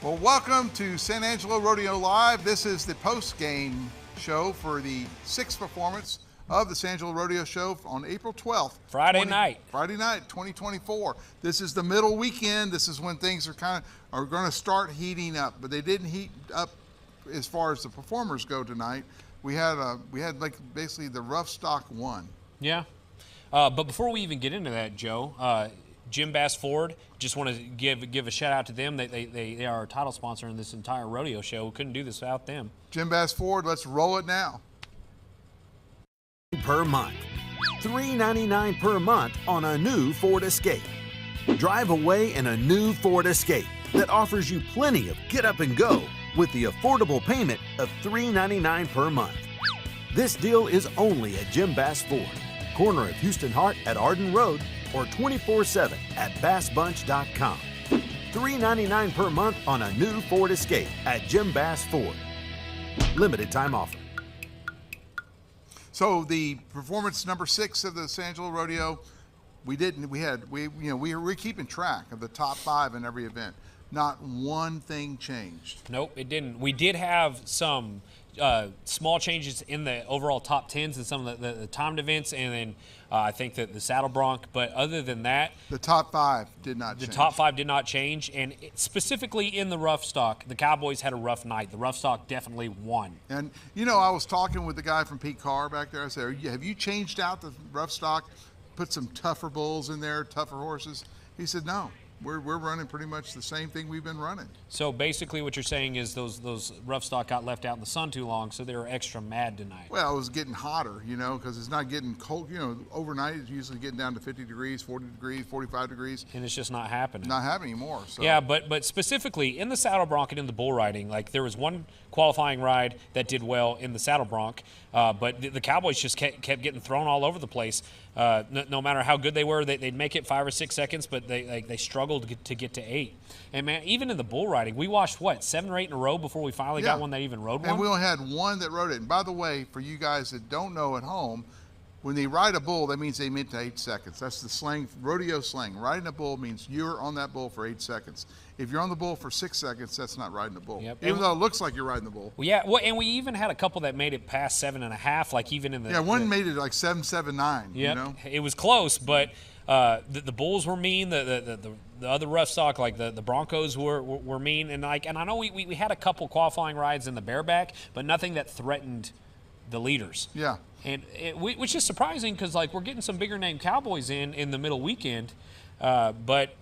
Well, welcome to San Angelo Rodeo Live. This is the post-game show for the 6th performance of the San Angelo Rodeo Show on April 12th. Friday night, 2024. This is the middle weekend. This is when things are going to start heating up, but they didn't heat up as far as the performers go tonight. We had like basically the rough stock won. Yeah. But before we even get into that, Joe, Jim Bass Ford, just want to give a shout out to them. They are our title sponsor in this entire rodeo show. We couldn't do this without them. Jim Bass Ford, let's roll it now. Per month. $3.99 per month on a new Ford Escape. Drive away in a new Ford Escape that offers you plenty of get up and go with the affordable payment of $3.99 per month. This deal is only at Jim Bass Ford, corner of Houston Hart at Arden Road, or 24/7 at bassbunch.com. $3.99 per month on a new Ford Escape at Jim Bass Ford. Limited time offer. So the performance number 6 of the San Angelo Rodeo, we're keeping track of the top 5 in every event. Not one thing changed. Nope, it didn't. We did have some small changes in the overall top 10s and some of the timed events, and then I think that the saddle bronc. But other than that, the top 5 did not change. The top 5 did not change, and specifically in the rough stock, the Cowboys had a rough night. The rough stock definitely won. And I was talking with the guy from Pete Carr back there. I said, "Have you changed out the rough stock? Put some tougher bulls in there, tougher horses?" He said, "No. We're running pretty much the same thing we've been running." So basically what you're saying is those rough stock got left out in the sun too long, so they were extra mad tonight. Well, it was getting hotter, because it's not getting cold. Overnight it's usually getting down to 50 degrees, 40 degrees, 45 degrees. And it's just not happening. Not happening anymore. So. Yeah, but specifically in the saddle bronc and in the bull riding, like there was one qualifying ride that did well in the saddle bronc, but the Cowboys just kept getting thrown all over the place. No matter how good they were, they'd make it 5 or 6 seconds, but they struggled to get to 8. And man, even in the bull riding, we watched 7 or 8 in a row before we finally got one that even rode one. And we only had one that rode it. And by the way, for you guys that don't know at home, when they ride a bull, that means they meant to 8 seconds. That's the slang, rodeo slang. Riding a bull means you're on that bull for 8 seconds. If you're on the bull for 6 seconds, that's not riding the bull. Yep. Even though it looks like you're riding the bull. Well, yeah. Well, and we even had a couple that made it past 7.5, like even in the. Yeah, one made it like 7.79. Yeah, it was close, but the bulls were mean. The other rough stock, like the Broncos, were mean, and I know we had a couple qualifying rides in the bareback, but nothing that threatened the leaders. Yeah. And which is surprising because we're getting some bigger name Cowboys in the middle weekend, but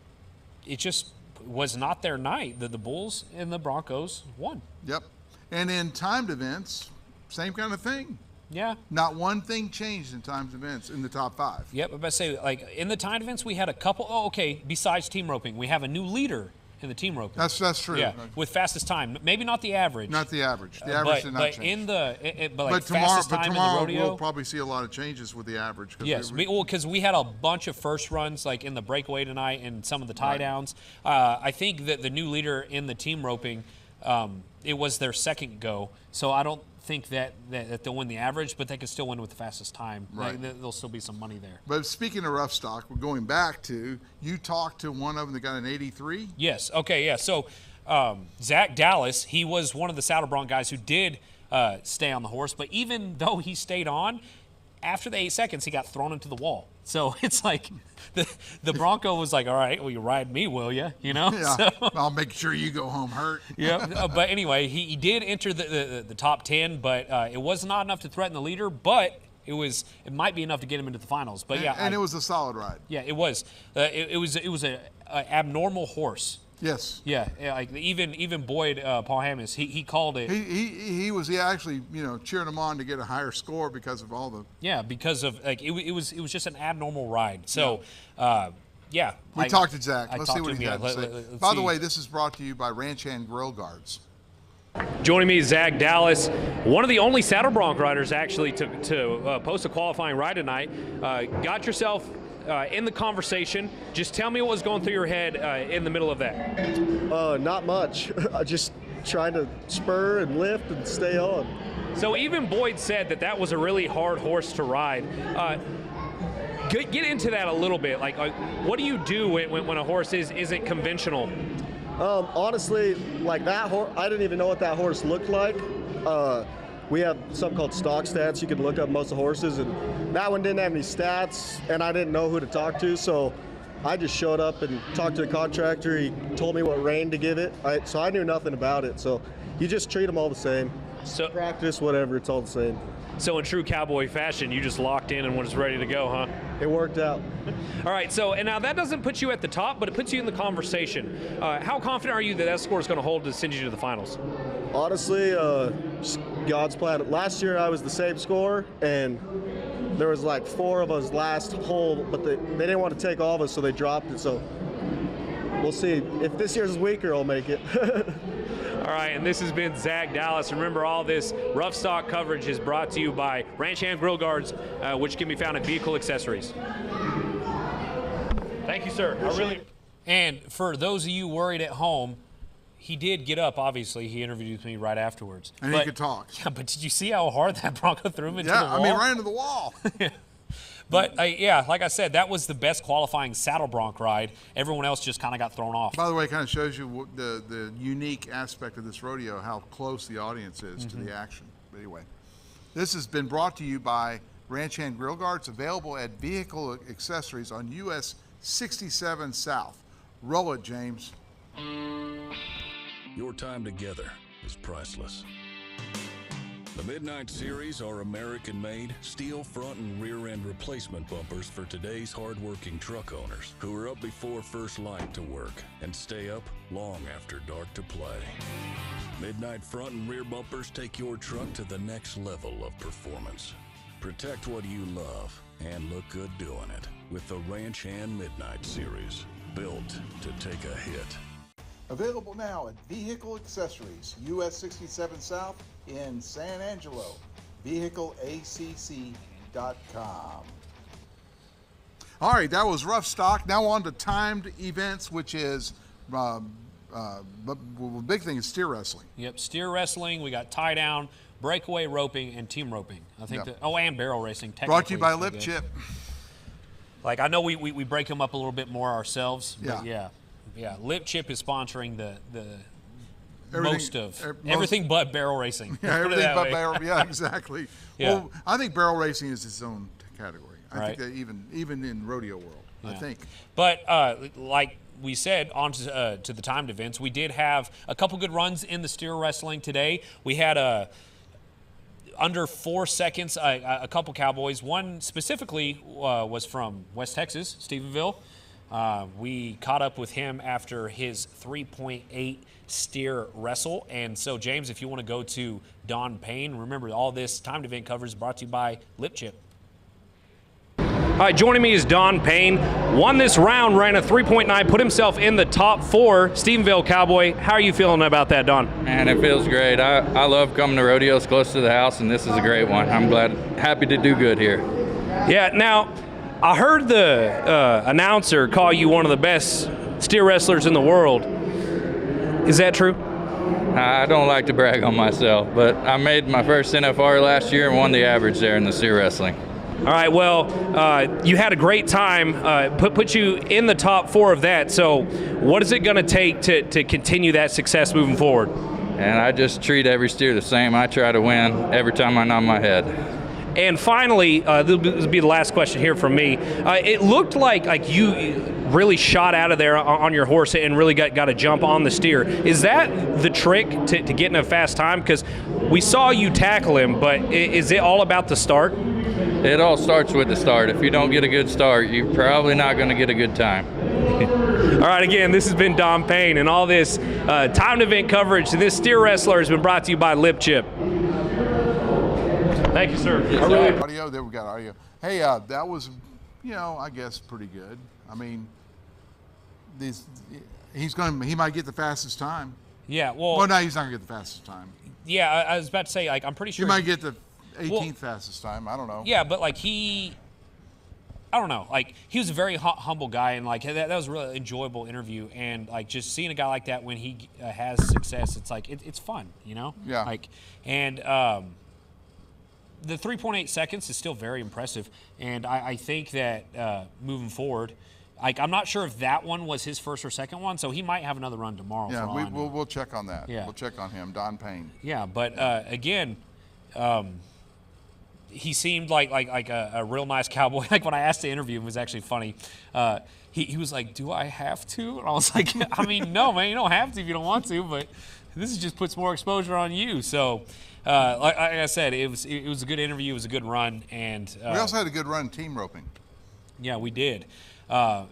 it just was not their night. The Bulls and the Broncos won. Yep. And in timed events, same kind of thing. Yeah. Not one thing changed in timed events in the top 5. Yep. But I say in the timed events we had a couple. Oh, okay. Besides team roping, we have a new leader in the team roping. That's true. Yeah, with fastest time. Maybe not the average. Not the average. The average did not change. But tomorrow we'll probably see a lot of changes with the average. Yes, because we had a bunch of first runs like in the breakaway tonight and some of the tie downs. I think that the new leader in the team roping, it was their second go. So I don't think that they'll win the average, but they can still win with the fastest time. Right. There'll still be some money there. But speaking of rough stock, we're going back to, you talked to one of them that got an 83? Yes. Okay, yeah. So Zach Dallas, he was one of the saddle bronc guys who did stay on the horse, but even though he stayed on, after the 8 seconds, he got thrown into the wall. So it's like the Bronco was like, all right, well, you ride me, will you? Yeah, so, I'll make sure you go home hurt. Yeah, but anyway, he did enter the top 10, but it was not enough to threaten the leader, but it might be enough to get him into the finals. But and it was a solid ride. Yeah, it was. It was an abnormal horse. Yes. Yeah, like even Boyd Paul Hammis, he called it. He was actually cheering him on to get a higher score because of all the. Yeah, because of it was just an abnormal ride. So, yeah. We talked to Zach. Let's see what he had to say. By the see. way, this is brought to you by Ranch Hand Grill Guards. Joining me is Zach Dallas, one of the only saddle bronc riders actually to post a qualifying ride tonight. Got yourself in the conversation. Just tell me what was going through your head in the middle of that. Not much. Just trying to spur and lift and stay on. So even Boyd said that was a really hard horse to ride. Get into that a little bit. Like what do you do when a horse isn't conventional? Honestly, like that horse, I didn't even know what that horse looked like. We have something called stock stats. You can look up most of the horses, and that one didn't have any stats, and I didn't know who to talk to, so I just showed up and talked to the contractor. He told me what rein to give it, so I knew nothing about it. So you just treat them all the same. So practice, whatever, it's all the same. So in true cowboy fashion, you just locked in and was ready to go, huh? It worked out. All right, so, and now that doesn't put you at the top, but it puts you in the conversation. How confident are you that that score is going to hold to send you to the finals? Honestly, just God's plan. Last year I was the same score, and there was like 4 of us last hole, but they didn't want to take all of us, so they dropped it. So we'll see. If this year's is weaker, I'll make it. All right, and this has been Zach Dallas. Remember, all this rough stock coverage is brought to you by Ranch Hand Grill Guards, which can be found at Vehicle Accessories. Thank you, sir. And for those of you worried at home, he did get up, obviously. He interviewed with me right afterwards. And he could talk. Yeah, but did you see how hard that Bronco threw him into the wall? Yeah, I mean, right into the wall. But, yeah, like I said, that was the best qualifying saddle bronc ride. Everyone else just kind of got thrown off. By the way, it kind of shows you the unique aspect of this rodeo, how close the audience is to the action. But anyway, this has been brought to you by Ranch Hand Grill Guards, available at Vehicle Accessories on US 67 South. Roll it, James. Your time together is priceless. The Midnight Series are American-made, steel front and rear end replacement bumpers for today's hard-working truck owners who are up before first light to work and stay up long after dark to play. Midnight front and rear bumpers take your truck to the next level of performance. Protect what you love and look good doing it with the Ranch Hand Midnight Series, built to take a hit. Available now at Vehicle Accessories, US 67 South in San Angelo. VehicleACC.com. All right, that was rough stock. Now on to timed events, which is, the big thing is steer wrestling. Yep, steer wrestling. We got tie down, breakaway roping, and team roping. I think and barrel racing. Brought to you by Lip Chip. Like, I know we break them up a little bit more ourselves, but Yeah. yeah, Lip Chip is sponsoring the everything but barrel racing. Yeah, everything but barrel. Yeah, exactly. Yeah. Well, I think barrel racing is its own category. I Right. think that even in rodeo world, I think. But like we said, on to the timed events, we did have a couple good runs in the steer wrestling today. We had under 4 seconds, a couple cowboys. One specifically was from West Texas, Stephenville. We caught up with him after his 3.8 steer wrestle. And so, James, if you want to go to Don Payne, remember all this timed event coverage is brought to you by Lip Chip. All right, joining me is Don Payne. Won this round, ran a 3.9, put himself in the top 4. Stephenville Cowboy, how are you feeling about that, Don? Man, it feels great. I love coming to rodeos close to the house, and this is a great one. I'm happy to do good here. Yeah, now, I heard the announcer call you one of the best steer wrestlers in the world. Is that true? I don't like to brag on myself, but I made my first NFR last year and won the average there in the steer wrestling. All right, well, you had a great time, put you in the top 4 of that. So what is it going to take to continue that success moving forward? And I just treat every steer the same. I try to win every time I nod my head. And finally, this will be the last question here from me. It looked like you really shot out of there on your horse and really got a jump on the steer. Is that the trick to getting a fast time? Because we saw you tackle him, but is it all about the start? It all starts with the start. If you don't get a good start, you're probably not going to get a good time. All right, again, this has been Don Payne, and all this timed event coverage and this steer wrestler has been brought to you by Lip Chip. Thank you, sir. Audio, there we got audio. Hey, that was, I guess pretty good. I mean, he might get the fastest time. Yeah, well, no, he's not gonna get the fastest time. Yeah, I was about to say, like, I'm pretty sure he might get the 18th fastest time. I don't know. Yeah, but like I don't know. Like, he was a very humble guy, and like that was a really enjoyable interview. And like just seeing a guy like that when he has success, it's like it's fun, Yeah. Like, and the 3.8 seconds is still very impressive, and I think that moving forward, I'm not sure if that one was his first or second one, so he might have another run tomorrow. Yeah, for all I know. we'll check on that. Yeah. We'll check on him, Don Payne. Yeah, but again, he seemed like a real nice cowboy. Like when I asked to interview him, it was actually funny. He was like, "Do I have to?" And I was like, "I mean, no, man, you don't have to if you don't want to, but this just puts more exposure on you." So, like I said, it was a good interview, it was a good run, and we also had a good run team roping. Yeah, we did. I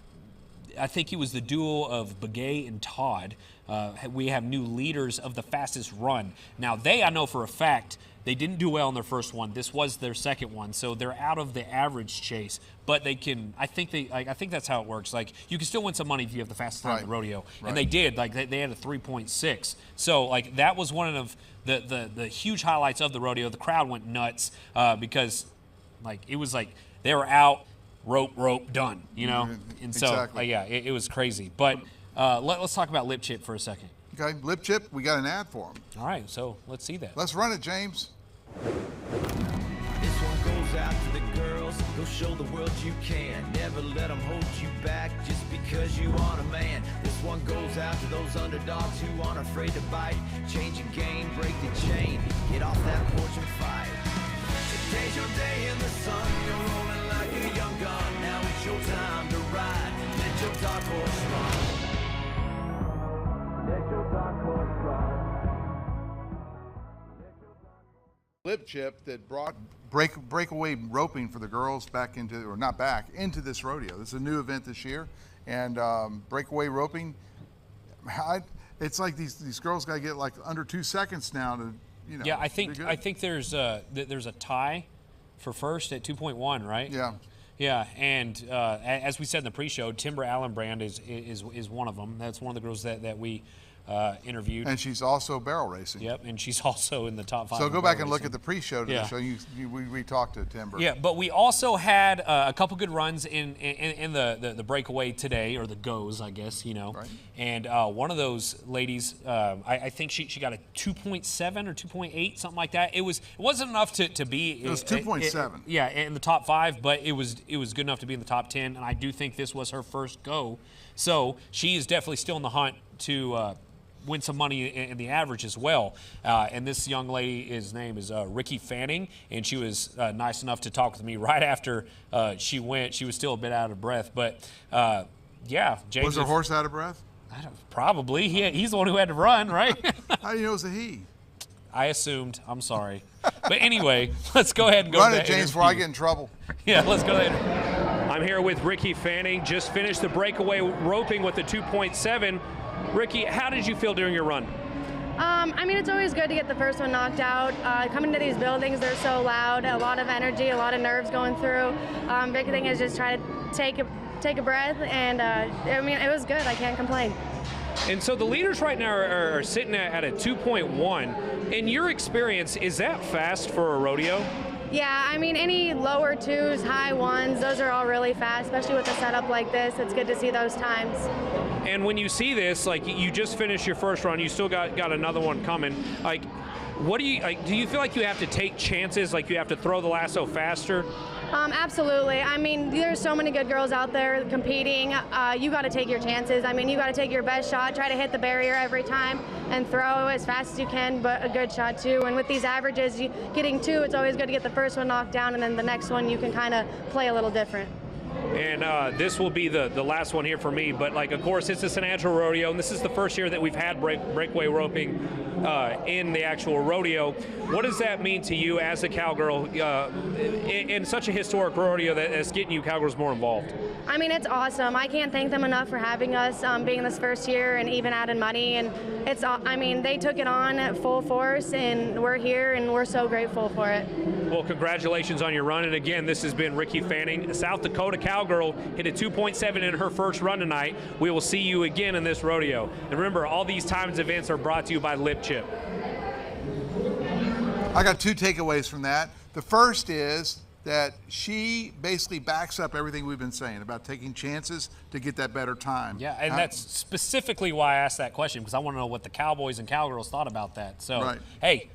think it was the duo of Begay and Todd. We have new leaders of the fastest run. Now, I know for a fact, they didn't do well in their first one. This was their second one, so they're out of the average chase. But they can. I think that's how it works. Like you can still win some money if you have the fastest time in the rodeo, and they did. Like they had a 3.6. So like that was one of the huge highlights of the rodeo. The crowd went nuts because like it was like they were out. Rope, done, you know? And so, exactly. Yeah, it was crazy. But let's talk about Lip Chip for a second. Okay, Lip Chip, we got an ad for him. All right, so let's see that. Let's run it, James. This one goes out to the girls. Go show the world you can. Never let them hold you back just because you are a man. This one goes out to those underdogs who aren't afraid to bite. Change your game, break the chain. Get off that porch and fight. Today's your day in the sun. You're rolling like a young gun. Now it's your time to ride. Let your dark horse run. Let your dark horse run. Lip Chip that brought breakaway roping for the girls back into, or not back, into this rodeo. This is a new event this year. And breakaway roping, it's like these girls got to get like under 2 seconds now to, you know. Yeah, I think there's a tie for first at 2.1, right? Yeah. Yeah, and as we said in the pre-show, Timber Allenbrand is one of them. That's one of the girls that we interviewed. And she's also barrel racing. Yep, and she's also in the top 5. So go back and look at the pre-show to Yeah. the show. We talked to Timber. Yeah, but we also had a couple good runs in the breakaway today, or the goes, I guess, you know. Right. And one of those ladies, I think she got a 2.7 or 2.8, something like that. It wasn't enough to be. It was 2.7. Yeah, in the top 5, but it was good enough to be in the top 10. And I do think this was her first go, so she is definitely still in the hunt to win some money in the average as well. And this young lady, his name is Ricky Fanning, and she was nice enough to talk with me right after she went. She was still a bit out of breath, but yeah. James, Was her horse out of breath? Probably. He's the one who had to run, right? How do you know it's a he? I assumed. I'm sorry. But anyway, let's go ahead and go Run to it, James, before I get in trouble. Yeah, let's go ahead. I'm here with Ricky Fanning. Just finished the breakaway roping with the 2.7. Ricky, how did you feel during your run? I mean, it's always good to get the first one knocked out. Coming to these buildings, they're so loud, a lot of energy, a lot of nerves going through. Big thing is just try to take a breath, and I mean, it was good. I can't complain. And so the leaders right now are sitting at a 2.1. In your experience, is that fast for a rodeo? Yeah, I mean, any lower 2s, high 1s, those are all really fast, especially with a setup like this. It's good to see those times. And when you see this, like you just finished your first run, you still got another one coming. Like, what do you feel like you have to take chances, like you have to throw the lasso faster? Absolutely. I mean, there's so many good girls out there competing. You got to take your chances. I mean, you got to take your best shot, try to hit the barrier every time, and throw as fast as you can, but a good shot too. And with these averages, getting 2, it's always good to get the first one knocked down, and then the next one you can kind of play a little different. And this will be the last one here for me, but like, of course, it's the San Angelo Rodeo, and this is the first year that we've had breakaway roping in the actual rodeo. What does that mean to you as a cowgirl in such a historic rodeo that's getting you cowgirls more involved? I mean, it's awesome. I can't thank them enough for having us, being this first year and even adding money. And it's, I mean, they took it on at full force, and we're here, and we're so grateful for it. Well, congratulations on your run. And again, this has been Ricky Fanning, South Dakota cowgirl, hit a 2.7 in her first run tonight. We will see you again in this rodeo. And remember, all these times events are brought to you by Lip Chip. I got 2 takeaways from that. The first is that she basically backs up everything we've been saying about taking chances to get that better time. Yeah, and that's specifically why I asked that question, because I want to know what the cowboys and cowgirls thought about that. So, Right. hey,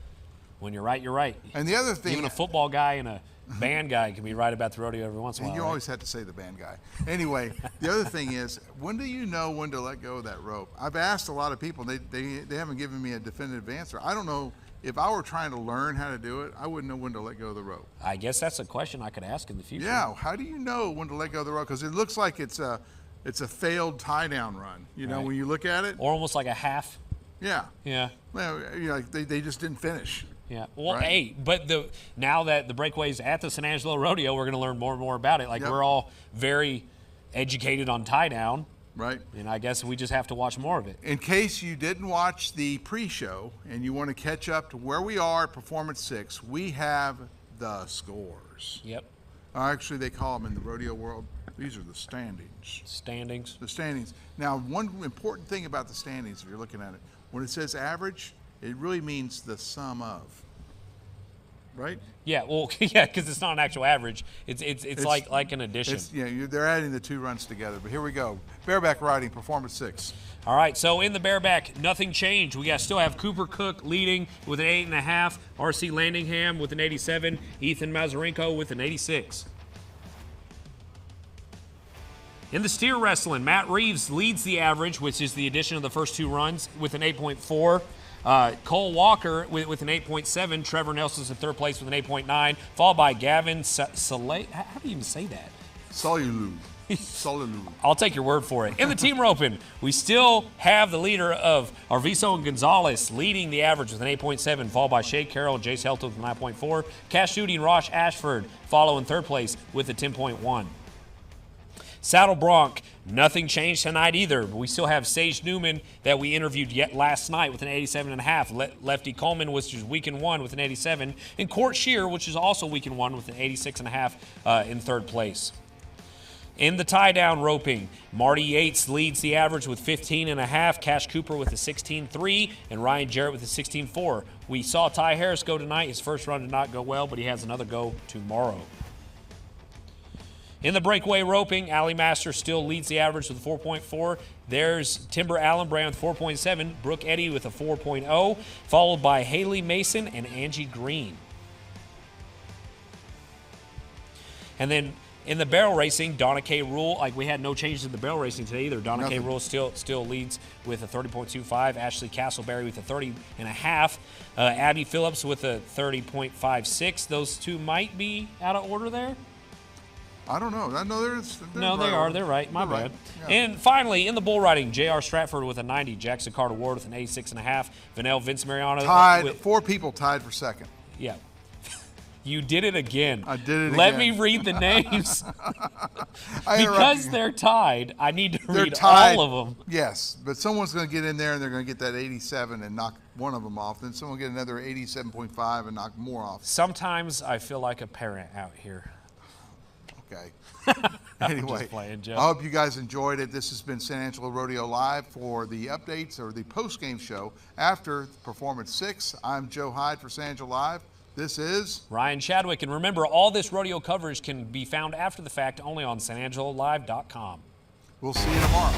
when you're right, you're right. And the other thing, Even a football guy and a band guy can be right about the rodeo every once in a And while. you right? always have to say the band guy. Anyway, the other thing is, when do you know when to let go of that rope? I've asked a lot of people, they haven't given me a definitive answer. I don't know. If I were trying to learn how to do it, I wouldn't know when to let go of the rope. I guess that's a question I could ask in the future. Yeah, how do you know when to let go of the rope? Because it looks like it's a failed tie-down run. You know, Right. when you look at it. Or almost like a half. Yeah. Yeah. Well, you know, they just didn't finish. Yeah. Well, Right. hey, but now that the Breakaway's at the San Angelo Rodeo, we're going to learn more and more about it. Like, Yep. we're all very educated on tie-down. Right. And I guess we just have to watch more of it. In case you didn't watch the pre-show and you want to catch up to where we are at Performance 6, we have the scores. Yep. Actually, they call them in the rodeo world, these are the standings. Standings. The standings. Now, one important thing about the standings, if you're looking at it, when it says average, it really means the sum of. Right? Yeah, well, yeah, because it's not an actual average. It's like an addition. They're adding the two runs together. But here we go. Bareback riding, Performance 6. All right, so in the bareback, nothing changed. We still have Cooper Cook leading with an 8.5, R.C. Landingham with an 87, Ethan Mazarenko with an 86. In the steer wrestling, Matt Reeves leads the average, which is the addition of the first two runs, with an 8.4. Cole Walker with an 8.7. Trevor Nelson's in third place with an 8.9, followed by Gavin Soleil. How do you even say that? Solulu. Solulu. I'll take your word for it. In the team roping, we still have the leader of Arviso and Gonzalez leading the average with an 8.7, followed by Shay Carroll and Jace Helton with 9.4. Cash Shooting and Rosh Ashford follow in third place with a 10.1. Saddle Bronc, nothing changed tonight either. We still have Sage Newman that we interviewed last night with an 87.5. Lefty Coleman, which is week in one, with an 87. And Court Shear, which is also week in one, with an 86.5 in third place. In the tie-down roping, Marty Yates leads the average with 15.5, Cash Cooper with a 16.3, and Ryan Jarrett with a 16.4. We saw Ty Harris go tonight. His first run did not go well, but he has another go tomorrow. In the breakaway roping, Allie Master still leads the average with a 4.4. There's Timber Allenbrand with 4.7, Brooke Eddy with a 4.0, followed by Haley Mason and Angie Green. And then in the barrel racing, Donna K. Rule, like we had no changes in the barrel racing today either. Donna K. Rule still leads with a 30.25. Ashley Castleberry with a 30.5. Abby Phillips with a 30.56. Those two might be out of order there. I don't know. No, they are. They're right. My bad. Right. Yeah. And finally, in the bull riding, J.R. Stratford with a 90. Jackson Carter Ward with an 86.5. Vanell Vince Mariano. Tied. 4 people tied for second. Yeah. You did it again. I did it again. Let me read the names. Because they're tied, I need to read tied, all of them. Yes, but someone's going to get in there and they're going to get that 87 and knock one of them off. Then someone will get another 87.5 and knock more off. Sometimes I feel like a parent out here. Okay. Anyway, just playing, Joe. I hope you guys enjoyed it. This has been San Angelo Rodeo Live. For the updates or the post-game show after Performance 6, I'm Joe Hyde for San Angelo Live. This is Ryan Chadwick. And remember, all this rodeo coverage can be found after the fact only on sanangelolive.com. We'll see you tomorrow.